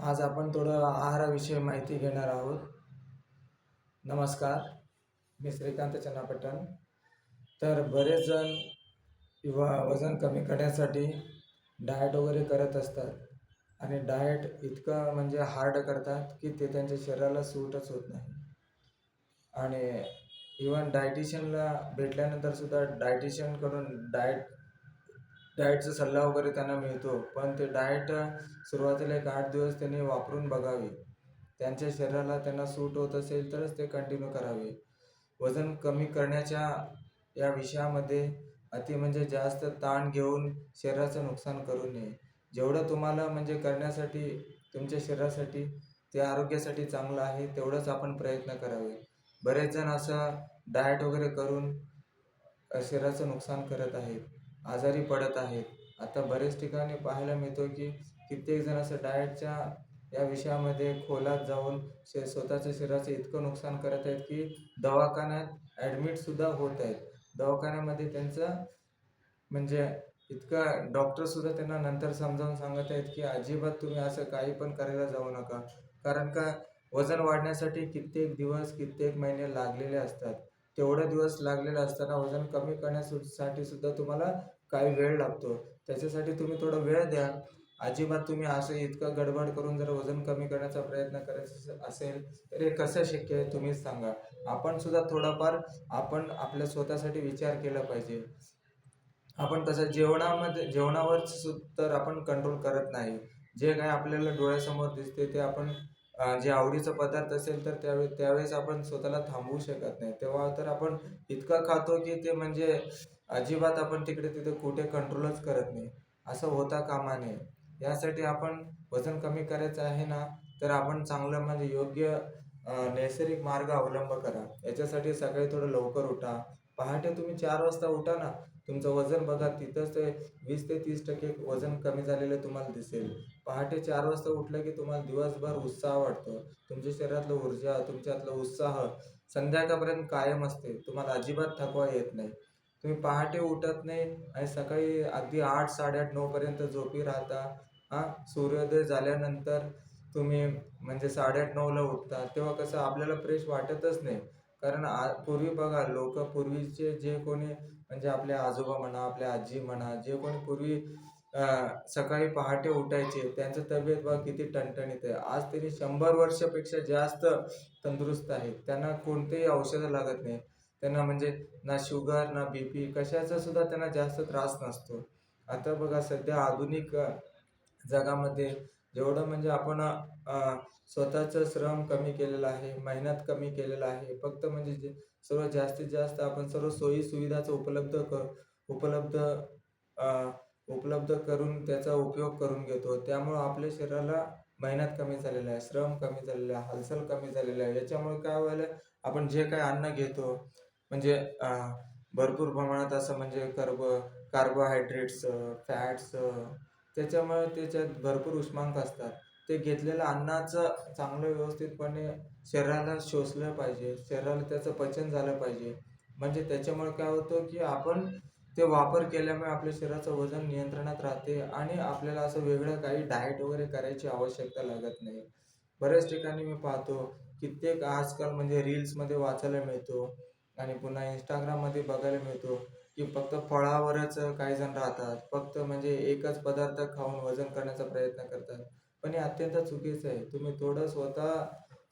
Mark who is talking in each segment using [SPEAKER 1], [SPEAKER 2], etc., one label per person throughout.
[SPEAKER 1] आज आपण थोडं आहाराविषयी माहिती घेणार आहोत. नमस्कार, मी श्रीकांत चन्नापटन. तर बरेच जण वजन कमी करण्यासाठी डाएट वगैरे करत असतात आणि डाएट इतकं म्हणजे हार्ड करतात की ते त्यांच्या शरीराला सूटच होत नाही. आणि इवन डायटिशियनला भेटल्यानंतर सुद्धा डायटिशियनकडून डाएटचा सल्ला वगैरे त्यांना मिळतो, पण ते डाएट सुरुवातीला 8 दिवस त्यांनी वापरून बघावे. त्यांच्या शरीराला त्यांना सूट होत असेल तरच ते कंटिन्यू करावे. वजन कमी करण्याच्या या विषयामध्ये म्हणजे जास्त ताण घेऊन शरीराचं नुकसान करू नये. जेवढं तुम्हाला म्हणजे करण्यासाठी तुमच्या शरीरासाठी ते आरोग्यासाठी चांगलं आहे तेवढंच आपण प्रयत्न करावे. बरेच जण असं डाएट वगैरे करून शरीराचं नुकसान करत आहेत, आजारी पडत आहेत. आता बरेच ठिकाणी पाहायला मिळतो की कित्येक जण असं डाएटच्या या विषयामध्ये खोलात जाऊन स्वतःच्या शरीराचं इतकं नुकसान करत आहेत की दवाखान्यात ॲडमिटसुद्धा होत आहेत. दवाखान्यामध्ये त्यांचं म्हणजे इतकं डॉक्टरसुद्धा त्यांना नंतर समजावून सांगत आहेत की अजिबात तुम्ही असं काही पण करायला जाऊ नका. कारण का वजन वाढण्यासाठी कित्येक दिवस, कित्येक महिने लागलेले असतात. तेवढे दिवस लागलेले असताना वजन कमी करण्यासाठी सुद्धा तुम्हाला काही वेळ लागतो. त्याच्यासाठी तुम्ही थोडा वेळ द्या. अजिबात तुम्ही असं इतकं गडबड करून जर वजन कमी करण्याचा प्रयत्न करायचा असेल तर हे कसं शक्य आहे तुम्हीच सांगा. आपण सुद्धा थोडाफार आपल्या स्वतःसाठी विचार केला पाहिजे. आपण कसं जेवणावर तर आपण कंट्रोल करत नाही. जे काही आपल्याला डोळ्यासमोर दिसते ते आपण जे आवडीचा पदार्थ असेल तर त्यावेळेस आपण स्वतःला थांबवू शकत नाही. तेव्हा तर आपण इतकं खातो की ते म्हणजे अजिबात आपण तिथे कुठे कंट्रोलच करत नाही. असं होता कामा नये. यासाठी आपण वजन कमी करायचं आहे ना, तर आपण चांगलं म्हणजे योग्य नैसर्गिक मार्ग अवलंब करा. याच्यासाठी सकाळी थोडं लवकर उठा. पहाटे तुम्ही 4 वाजता उठा ना, तुमचं वजन बघा तिथंच ते 20 ते 30% वजन कमी झालेलं तुम्हाला दिसेल. पहाटे 4 वाजता उठलं की तुम्हाला दिवसभर उत्साह वाटतो. तुमच्या शरीरातलं ऊर्जा, तुमच्यातला उत्साह संध्याकाळपर्यंत कायम असते. तुम्हाला अजिबात थकवा येत नाही. तुम्ही पहाटे उठत नाही आणि सकाळी अगदी 8, 8:30, 9 पर्यंत झोपी राहता. सूर्योदय झाल्यानंतर तुम्ही म्हणजे 8:30-9ला उठता. तेव्हा कसं आपल्याला फ्रेश वाटतच नाही. कारण पूर्वी बघा पूर्वीचे जे कोणी म्हणजे आपले आजोबा म्हणा, आपल्या आजी म्हणा, जे कोणी पूर्वी सकाळी पहाटे उठायचे त्यांचं तब्येत बघा किती टणटणीत आहे. आज तरी 100 वर्षापेक्षा जास्त तंदुरुस्त आहेत. त्यांना कोणतेही औषधं लागत नाही. त्यांना म्हणजे ना शुगर ना BP कशाचा सुद्धा त्यांना जास्त त्रास नसतो. आता बघा सध्या आधुनिक जगामध्ये जेवढं म्हणजे आपण स्वतःचं श्रम कमी केलेलं आहे, मेहनत कमी केलेलं आहे. फक्त म्हणजे सर्व जास्तीत जास्त आपण सर्व सोयी सुविधाचं उपलब्ध करून त्याचा उपयोग करून घेतो. त्यामुळं आपल्या शरीराला मेहनत कमी झालेली आहे, श्रम कमी झालेला आहे, हालचाल कमी झालेली आहे. याच्यामुळे काय व्हायला आपण जे काही अन्न घेतो म्हणजे भरपूर प्रमाणात असं म्हणजे कार्बोहायड्रेट्सचं, फॅट्सचं त्याच्यामुळे त्याच्यात भरपूर उष्मांक असतात. ते घेतलेलं अन्नाचं चांगलं व्यवस्थितपणे शरीराला शोषलं पाहिजे. शरीराला त्याचं पचन झालं पाहिजे. म्हणजे त्याच्यामुळे काय होतं की आपण ते वापर केल्यामुळे आपल्या शरीराचं वजन नियंत्रणात राहते आणि आपल्याला असं वेगळं काही डाएट वगैरे करायची आवश्यकता लागत नाही. बऱ्याच ठिकाणी मी पाहतो कित्येक आजकाल म्हणजे रील्समध्ये वाचायला मिळतो आणि पुन्हा Instagramमध्ये बघायला मिळतो की फक्त फळावरच काही जण राहतात. फक्त म्हणजे एकच पदार्थ खाऊन वजन करण्याचा प्रयत्न करतात. पण हे अत्यंत चुकीचं आहे. तुम्ही थोडं स्वतः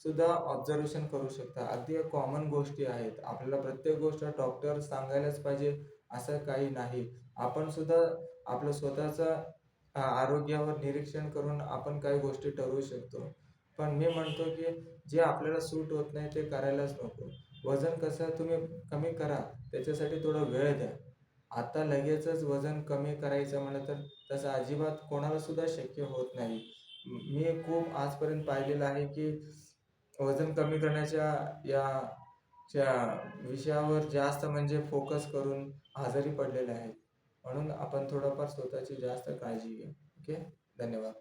[SPEAKER 1] सुद्धा ऑब्झर्वेशन करू शकता. अगदी कॉमन गोष्टी आहेत. आपल्याला प्रत्येक गोष्ट डॉक्टर सांगायलाच पाहिजे असं काही नाही. आपण सुद्धा आपलं स्वतःचं आरोग्यावर निरीक्षण करून आपण काही गोष्टी ठरवू शकतो. पण मी म्हणतो की जे आपल्याला सूट होत नाही ते करायलाच नको. वजन कसं तुम्ही कमी करा, त्याच्यासाठी थोडा वेळ द्या. आता लगेचच वजन कमी करायचं म्हणलं तर तसं अजिबात कोणाला सुद्धा शक्य होत नाही. मी खूप आजपर्यंत पाहिलेलं आहे की वजन कमी करण्याच्या विषयावर जास्त म्हणजे फोकस करून आजारी पडलेले आहेत. म्हणून आपण थोडंफार स्वतःची जास्त काळजी घ्या. ओके, धन्यवाद.